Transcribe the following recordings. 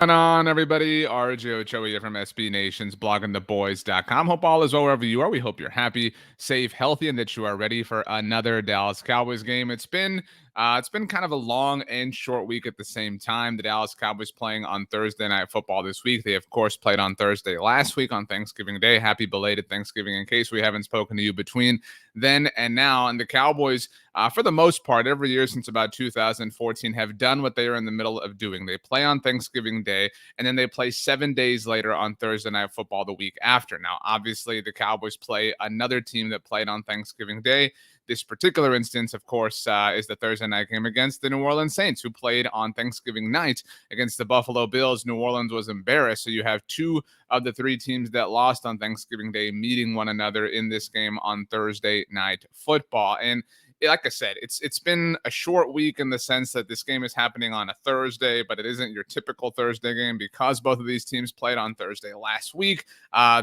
Going on, everybody? RJ Ochoa here from SB Nation's bloggingtheboys.com. Hope all is well wherever you are. We hope you're happy, safe, healthy, and that you are ready for another Dallas Cowboys game. It's been kind of a long and short week at the same time. The Dallas Cowboys playing on Thursday Night Football this week. They, of course, played on Thursday last week on Thanksgiving Day. Happy belated Thanksgiving in case we haven't spoken to you between then and now. And the Cowboys, for the most part, every year since about 2014, have done what they are in the middle of doing. They play on Thanksgiving Day, and then they play 7 days later on Thursday Night Football the week after. Now, obviously, the Cowboys play another team that played on Thanksgiving Day. This particular instance, of course, is the Thursday night game against the New Orleans Saints, who played on Thanksgiving night against the Buffalo Bills. New Orleans was embarrassed. So you have two of the three teams that lost on Thanksgiving Day meeting one another in this game on Thursday Night Football. And like I said, it's been a short week in the sense that this game is happening on a Thursday, but it isn't your typical Thursday game because both of these teams played on Thursday last week.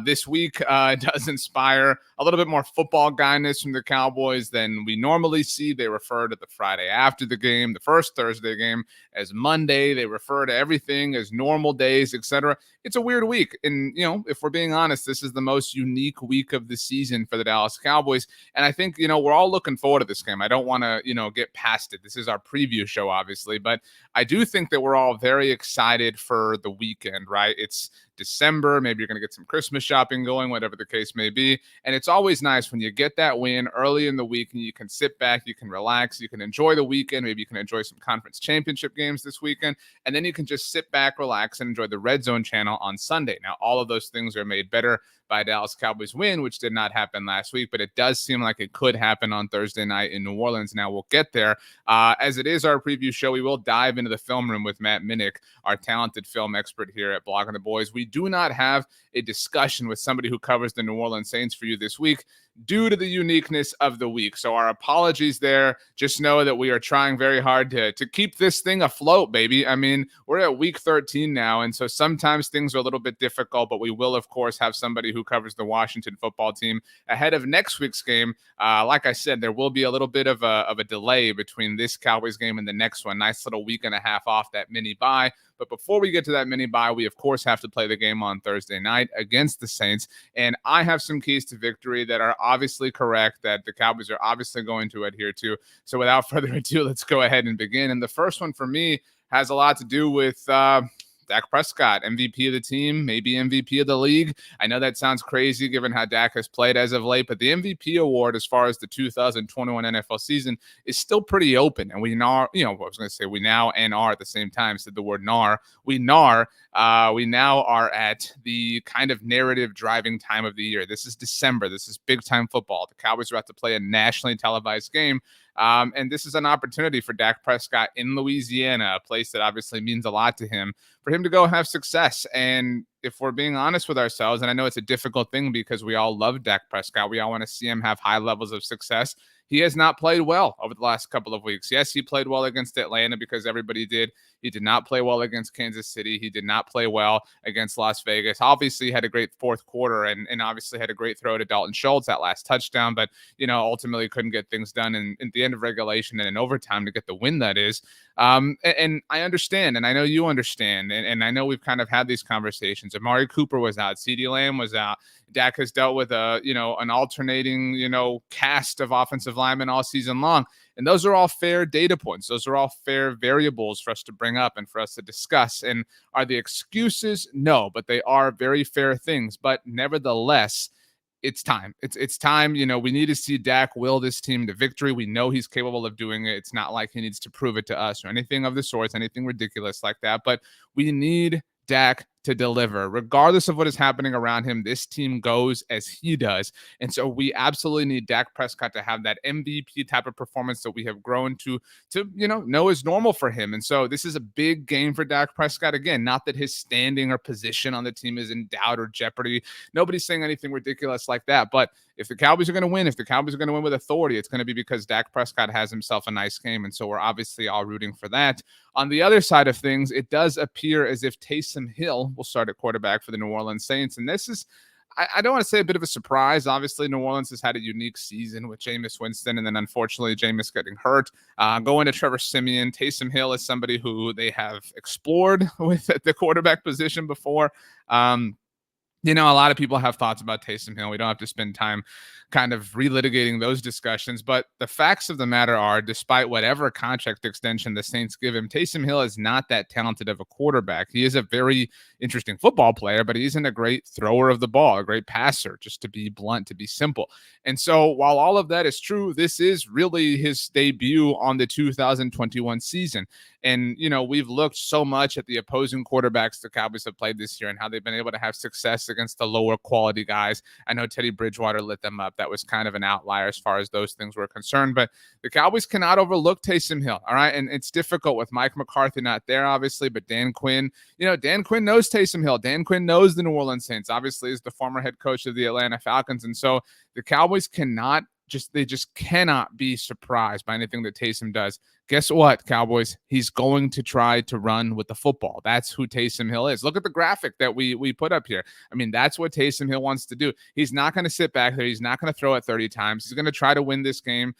This week does inspire a little bit more football guyness from the Cowboys than we normally see. They refer to the Friday after the game, the first Thursday game, as Monday. They refer to everything as normal days, etc. It's a weird week. And, if we're being honest, this is the most unique week of the season for the Dallas Cowboys. And I think, we're all looking forward to this game. I don't want to, get past it. This is our preview show, obviously, but I do think that we're all very excited for the weekend, right? It's December. Maybe you're going to get some Christmas shopping going, whatever the case may be. And it's always nice when you get that win early in the week and you can sit back, you can relax, you can enjoy the weekend. Maybe you can enjoy some conference championship games this weekend. And then you can just sit back, relax, and enjoy the Red Zone channel on Sunday. Now, all of those things are made better by Dallas Cowboys win, which did not happen last week, but it does seem like it could happen on Thursday night in New Orleans. Now we'll get there. As it is our preview show, we will dive into the film room with Matt Minnick, our talented film expert here at Blogging the Boys. We do not have a discussion with somebody who covers the New Orleans Saints for you this week due to the uniqueness of the week. So our apologies there. Just know that we are trying very hard to keep this thing afloat, baby. I mean, we're at week 13 now, and so sometimes things are a little bit difficult, but we will, of course, have somebody who covers the Washington football team ahead of next week's game. Like I said, there will be a little bit of a delay between this Cowboys game and the next one. Nice little week and a half off that mini bye. But before we get to that mini bye, we, of course, have to play the game on Thursday night against the Saints. And I have some keys to victory that are obviously correct, that the Cowboys are obviously going to adhere to. So without further ado, let's go ahead and begin. And the first one for me has a lot to do with Dak Prescott, MVP of the team, maybe MVP of the league. I know that sounds crazy given how Dak has played as of late, but the MVP award as far as the 2021 NFL season is still pretty open. And we now, we now and are at the same time, said the word nar. We now are at the kind of narrative driving time of the year. This is December. This is big time football. The Cowboys are about to play a nationally televised game. And this is an opportunity for Dak Prescott in Louisiana, a place that obviously means a lot to him, for him to go have success. And if we're being honest with ourselves, and I know it's a difficult thing because we all love Dak Prescott, we all want to see him have high levels of success. He has not played well over the last couple of weeks. Yes, he played well against Atlanta because everybody did. He did not play well against Kansas City. He did not play well against Las Vegas. Obviously, had a great fourth quarter and obviously had a great throw to Dalton Schultz, that last touchdown, but, ultimately couldn't get things done in the end of regulation and in overtime to get the win, that is. And I understand, and I know you understand, and I know we've kind of had these conversations. Amari Cooper was out. CeeDee Lamb was out. Dak has dealt with an alternating, cast of offensive linemen all season long. And those are all fair data points. Those are all fair variables for us to bring up and for us to discuss. And are the excuses? No, but they are very fair things. But nevertheless, it's time. It's time. We need to see Dak will this team to victory. We know he's capable of doing it. It's not like he needs to prove it to us or anything of the sorts, anything ridiculous like that. But we need Dak to deliver. Regardless of what is happening around him, this team goes as he does. And so we absolutely need Dak Prescott to have that MVP type of performance that we have grown to know is normal for him. And so this is a big game for Dak Prescott. Again, not that his standing or position on the team is in doubt or jeopardy. Nobody's saying anything ridiculous like that. But if the Cowboys are going to win, if the Cowboys are going to win with authority, it's going to be because Dak Prescott has himself a nice game. And so we're obviously all rooting for that. On the other side of things, it does appear as if Taysom Hill will start at quarterback for the New Orleans Saints. And this is, I don't want to say a bit of a surprise. Obviously, New Orleans has had a unique season with Jameis Winston, and then unfortunately, Jameis getting hurt. Going to Trevor Siemian. Taysom Hill is somebody who they have explored with at the quarterback position before. A lot of people have thoughts about Taysom Hill. We don't have to spend time kind of relitigating those discussions. But the facts of the matter are, despite whatever contract extension the Saints give him, Taysom Hill is not that talented of a quarterback. He is a very interesting football player, but he isn't a great thrower of the ball, a great passer, just to be blunt, to be simple. And so while all of that is true, this is really his debut on the 2021 season. And, we've looked so much at the opposing quarterbacks the Cowboys have played this year and how they've been able to have success against the lower quality guys. I know Teddy Bridgewater lit them up. That was kind of an outlier as far as those things were concerned. But the Cowboys cannot overlook Taysom Hill, all right? And it's difficult with Mike McCarthy not there, obviously, but Dan Quinn, Dan Quinn knows Taysom Hill. Dan Quinn knows the New Orleans Saints, obviously, is the former head coach of the Atlanta Falcons. And so the Cowboys they just cannot be surprised by anything that Taysom does. Guess what, Cowboys? He's going to try to run with the football. That's who Taysom Hill is. Look at the graphic that we put up here. I mean, that's what Taysom Hill wants to do. He's not going to sit back there. He's not going to throw it 30 times. He's going to try to win this game,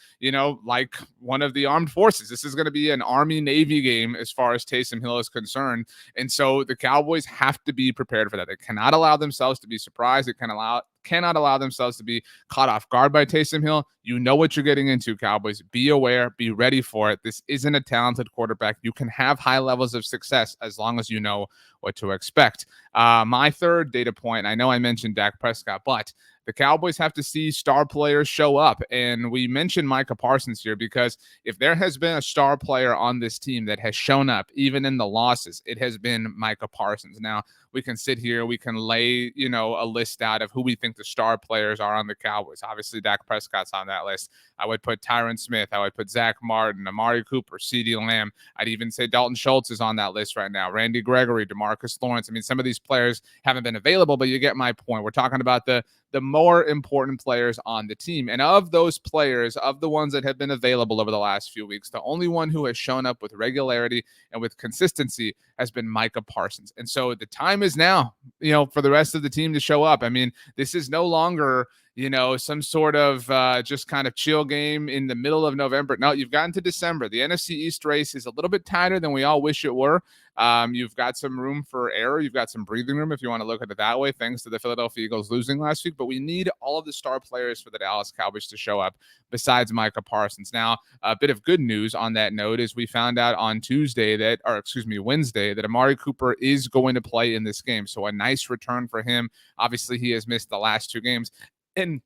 like one of the armed forces. This is going to be an Army-Navy game as far as Taysom Hill is concerned. And so the Cowboys have to be prepared for that. They cannot allow themselves to be surprised. They cannot allow themselves to be caught off guard by Taysom Hill. You know what you're getting into, Cowboys. Be aware. Be ready for it. This isn't a talented quarterback. You can have high levels of success as long as you know what to expect. My third data point, I know I mentioned Dak Prescott, but the Cowboys have to see star players show up. And we mentioned Micah Parsons here because if there has been a star player on this team that has shown up, even in the losses, it has been Micah Parsons. Now, we can sit here, we can lay, a list out of who we think the star players are on the Cowboys. Obviously, Dak Prescott's on that list. I would put Tyron Smith. I would put Zach Martin, Amari Cooper, CeeDee Lamb. I'd even say Dalton Schultz is on that list right now. Randy Gregory, DeMarcus Lawrence. I mean, some of these players haven't been available, but you get my point. We're talking about the more important players on the team. And of those players, of the ones that have been available over the last few weeks, the only one who has shown up with regularity and with consistency has been Micah Parsons. And so the time is now, for the rest of the team to show up. I mean, this is no longer, some sort of just kind of chill game in the middle of November. No, you've gotten to December. The NFC East race is a little bit tighter than we all wish it were. You've got some room for error. You've got some breathing room if you want to look at it that way, thanks to the Philadelphia Eagles losing last week. But we need all of the star players for the Dallas Cowboys to show up besides Micah Parsons. Now, a bit of good news on that note is we found out on Wednesday, that Amari Cooper is going to play in this game. So a nice return for him. Obviously, he has missed the last two games. And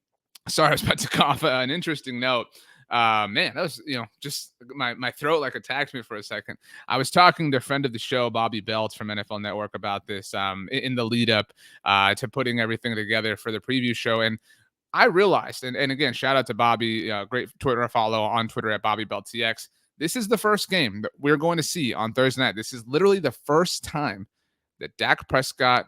sorry, I was about to cough. An interesting note. Man, that was, just my throat like attacked me for a second. I was talking to a friend of the show, Bobby Belt from NFL Network, about this in the lead up to putting everything together for the preview show. And I realized, and again, shout out to Bobby, great Twitter follow on Twitter at BobbyBeltTX. This is the first game that we're going to see on Thursday night. This is literally the first time that Dak Prescott,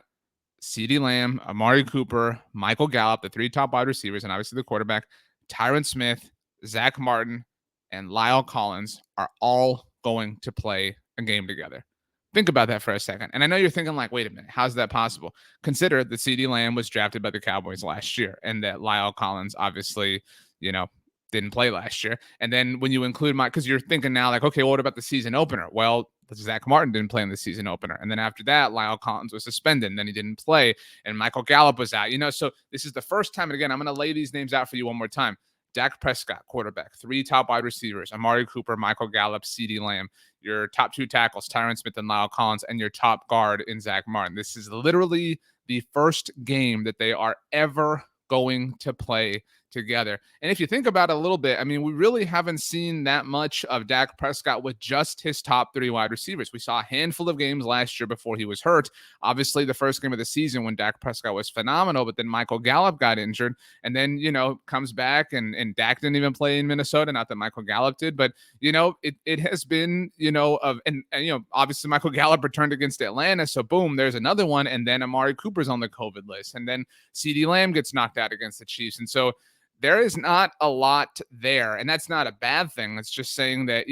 CeeDee Lamb, Amari Cooper, Michael Gallup, the three top wide receivers, and obviously the quarterback, Tyron Smith, Zach Martin, and Lyle Collins are all going to play a game together. Think about that for a second. And I know you're thinking like, wait a minute, how's that possible? Consider that CeeDee Lamb was drafted by the Cowboys last year and that Lyle Collins obviously, didn't play last year. And then when you include because you're thinking now like, okay, well, what about the season opener? Well, Zach Martin didn't play in the season opener. And then after that, Lyle Collins was suspended and then he didn't play and Michael Gallup was out, so this is the first time. And again, I'm going to lay these names out for you one more time. Dak Prescott, quarterback, three top wide receivers, Amari Cooper, Michael Gallup, CeeDee Lamb, your top two tackles, Tyron Smith and Lyle Collins, and your top guard in Zach Martin. This is literally the first game that they are ever going to play together. And if you think about it a little bit, I mean, we really haven't seen that much of Dak Prescott with just his top three wide receivers. We saw a handful of games last year before he was hurt. Obviously, the first game of the season when Dak Prescott was phenomenal, but then Michael Gallup got injured and then, comes back and Dak didn't even play in Minnesota. Not that Michael Gallup did, but, it has been, obviously Michael Gallup returned against Atlanta. So boom, there's another one. And then Amari Cooper's on the COVID list. And then CeeDee Lamb gets knocked out against the Chiefs. And so there is not a lot there. And that's not a bad thing. It's just saying that,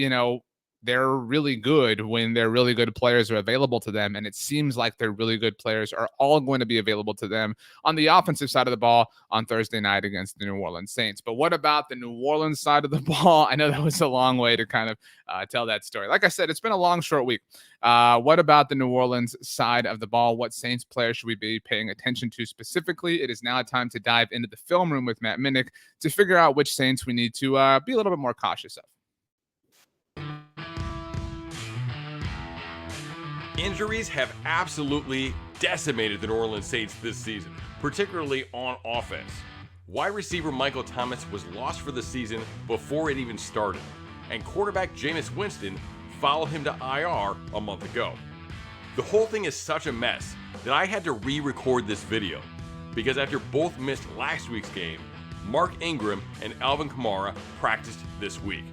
they're really good when their really good players are available to them. And it seems like their really good players are all going to be available to them on the offensive side of the ball on Thursday night against the New Orleans Saints. But what about the New Orleans side of the ball? I know that was a long way to kind of tell that story. Like I said, it's been a long, short week. What about the New Orleans side of the ball? What Saints players should we be paying attention to specifically? It is now time to dive into the film room with Matt Minnick to figure out which Saints we need to be a little bit more cautious of. Injuries have absolutely decimated the New Orleans Saints this season, particularly on offense. Wide receiver Michael Thomas was lost for the season before it even started, and quarterback Jameis Winston followed him to IR a month ago. The whole thing is such a mess that I had to re-record this video, because after both missed last week's game, Mark Ingram and Alvin Kamara practiced this week.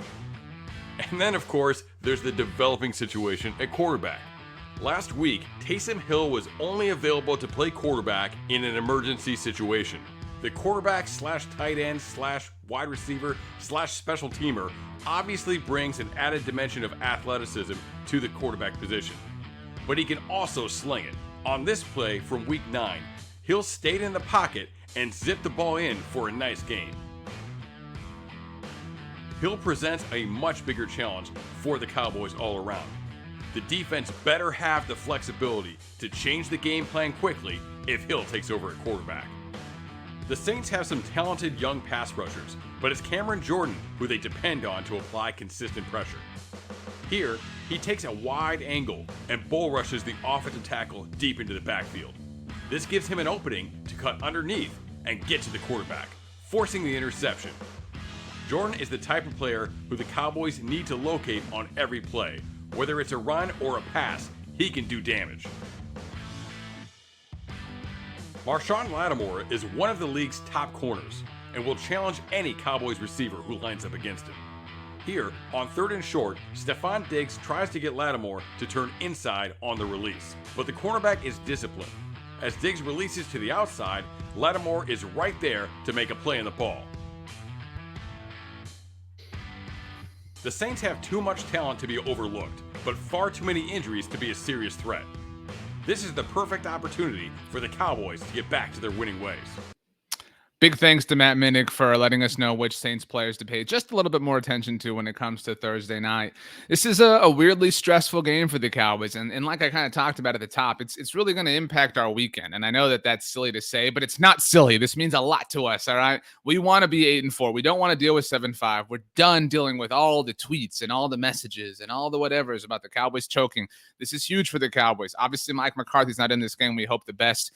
And then, of course, there's the developing situation at quarterback. Last week, Taysom Hill was only available to play quarterback in an emergency situation. The quarterback slash tight end slash wide receiver slash special teamer obviously brings an added dimension of athleticism to the quarterback position. But he can also sling it. On this play from week 9, Hill stayed in the pocket and zipped the ball in for a nice gain. Hill presents a much bigger challenge for the Cowboys all around. The defense better have the flexibility to change the game plan quickly if Hill takes over at quarterback. The Saints have some talented young pass rushers, but it's Cameron Jordan who they depend on to apply consistent pressure. Here, he takes a wide angle and bull rushes the offensive tackle deep into the backfield. This gives him an opening to cut underneath and get to the quarterback, forcing the interception. Jordan is the type of player who the Cowboys need to locate on every play. Whether it's a run or a pass, he can do damage. Marshawn Lattimore is one of the league's top corners and will challenge any Cowboys receiver who lines up against him. Here, on 3rd and short, Stephon Diggs tries to get Lattimore to turn inside on the release, but the cornerback is disciplined. As Diggs releases to the outside, Lattimore is right there to make a play on the ball. The Saints have too much talent to be overlooked, but far too many injuries to be a serious threat. This is the perfect opportunity for the Cowboys to get back to their winning ways. Big thanks to Matt Minnick for letting us know which Saints players to pay just a little bit more attention to when it comes to Thursday night. This is a weirdly stressful game for the Cowboys. And like I kind of talked about at the top, it's really going to impact our weekend. And I know that that's silly to say, but it's not silly. This means a lot to us, all right? We want to be 8-4. We don't want to deal with 7-5. We're done dealing with all the tweets and all the messages and all the whatevers about the Cowboys choking. This is huge for the Cowboys. Obviously, Mike McCarthy's not in this game. We hope the best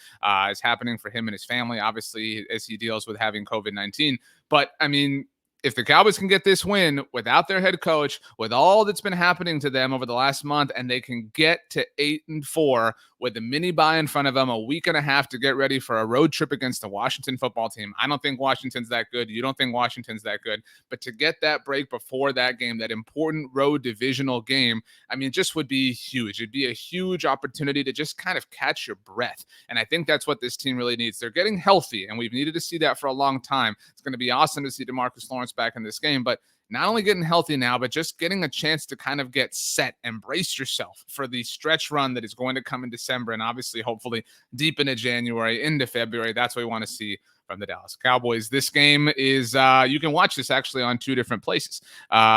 is happening for him and his family, obviously, as he deals with having COVID-19. But I mean, if the Cowboys can get this win without their head coach, with all that's been happening to them over the last month, and they can get to 8-4 with a mini bye in front of them, a week and a half to get ready for a road trip against the Washington football team. I don't think Washington's that good. You don't think Washington's that good. But to get that break before that game, that important road divisional game, I mean, it just would be huge. It'd be a huge opportunity to just kind of catch your breath. And I think that's what this team really needs. They're getting healthy, and we've needed to see that for a long time. It's going to be awesome to see DeMarcus Lawrence back in this game, but not only getting healthy now, but just getting a chance to kind of get set and brace yourself for the stretch run that is going to come in December and obviously, hopefully, deep into January, into February. That's what we want to see from the Dallas Cowboys. This game is, you can watch this actually on 2 different places.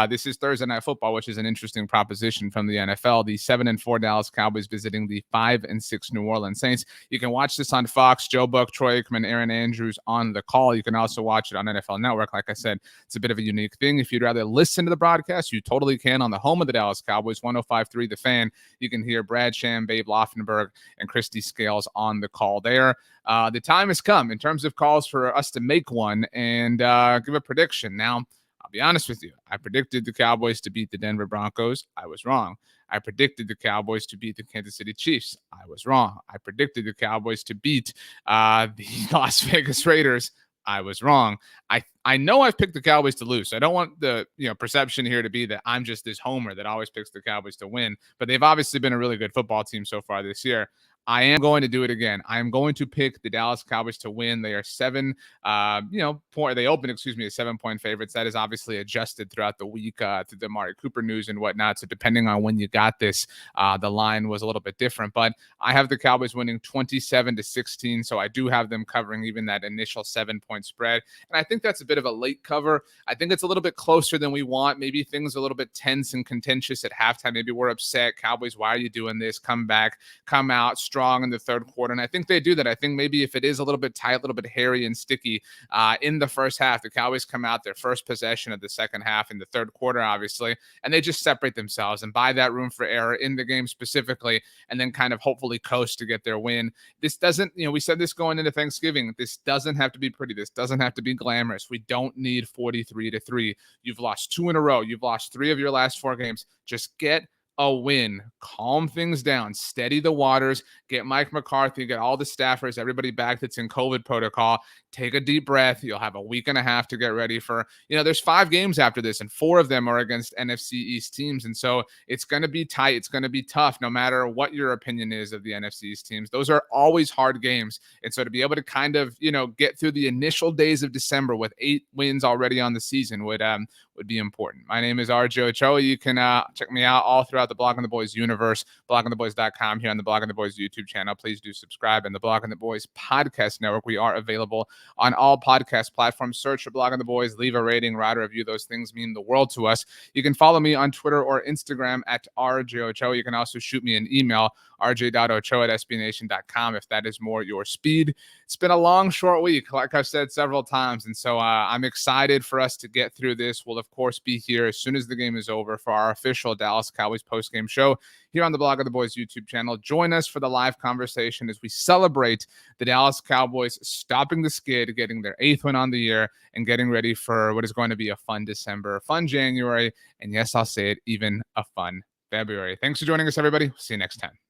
This is Thursday Night Football, which is an interesting proposition from the NFL. The 7-4 Dallas Cowboys visiting the 5-6 New Orleans Saints. You can watch this on Fox. Joe Buck, Troy Aikman, Aaron Andrews on the call. You can also watch it on NFL Network. Like I said, it's a bit of a unique thing. If you'd rather listen to the broadcast, you totally can on the home of the Dallas Cowboys, 105.3 The Fan. You can hear Brad Sham, Babe Loffenberg, and Christy Scales on the call there. The time has come in terms of calls for us to make one and give a prediction. Now, I'll be honest with you. I predicted the Cowboys to beat the Denver Broncos. I was wrong. I predicted the Cowboys to beat the Kansas City Chiefs. I was wrong. I predicted the Cowboys to beat the Las Vegas Raiders. I was wrong. I know I've picked the Cowboys to lose. So I don't want the perception here to be that I'm just this homer that always picks the Cowboys to win. But they've obviously been a really good football team so far this year. I am going to do it again. I am going to pick the Dallas Cowboys to win. They are they opened, as 7-point favorites. That is obviously adjusted throughout the week to the Amari Cooper news and whatnot. So depending on when you got this, the line was a little bit different. But I have the Cowboys winning 27-16. So I do have them covering even that initial 7-point spread. And I think that's a bit of a late cover. I think it's a little bit closer than we want. Maybe things are a little bit tense and contentious at halftime. Maybe we're upset. Cowboys, why are you doing this? Come back, come out strong in the third quarter. And I think they do that. I think maybe if it is a little bit tight, a little bit hairy and sticky in the first half, the Cowboys come out their first possession of the second half in the third quarter, obviously, and they just separate themselves and buy that room for error in the game specifically, and then kind of hopefully coast to get their win. This doesn't, we said this going into Thanksgiving, this doesn't have to be pretty. This doesn't have to be glamorous. We don't need 43-3. You've lost 2 in a row. You've lost 3 of your last 4 games. Just get a win, calm things down, steady the waters, get Mike McCarthy, get all the staffers, everybody back that's in COVID protocol, take a deep breath. You'll have a week and a half to get ready for, there's 5 games after this, and 4 of them are against NFC East teams. And so it's going to be tight. It's going to be tough, no matter what your opinion is of the NFC East teams. Those are always hard games. And so to be able to kind of, get through the initial days of December with 8 wins already on the season would be important. My name is RJ Ochoa. You can check me out all throughout the Blogging the Boys universe, bloggingtheboys.com, here on the Blogging the Boys YouTube channel. Please do subscribe. And the Blogging the Boys podcast network, we are available on all podcast platforms. Search for Blogging the Boys, leave a rating, write a review. Those things mean the world to us. You can follow me on Twitter or Instagram at RJ Ochoa. You can also shoot me an email, rj.ochoa@sbnation.com, if that is more your speed. It's been a long, short week, like I've said several times. And so I'm excited for us to get through this. We'll, of course, be here as soon as the game is over for our official Dallas Cowboys postgame show here on the Blog of the Boys YouTube channel. Join us for the live conversation as we celebrate the Dallas Cowboys stopping the skid, getting their 8th win on the year, and getting ready for what is going to be a fun December, a fun January, and yes, I'll say it, even a fun February. Thanks for joining us, everybody. See you next time.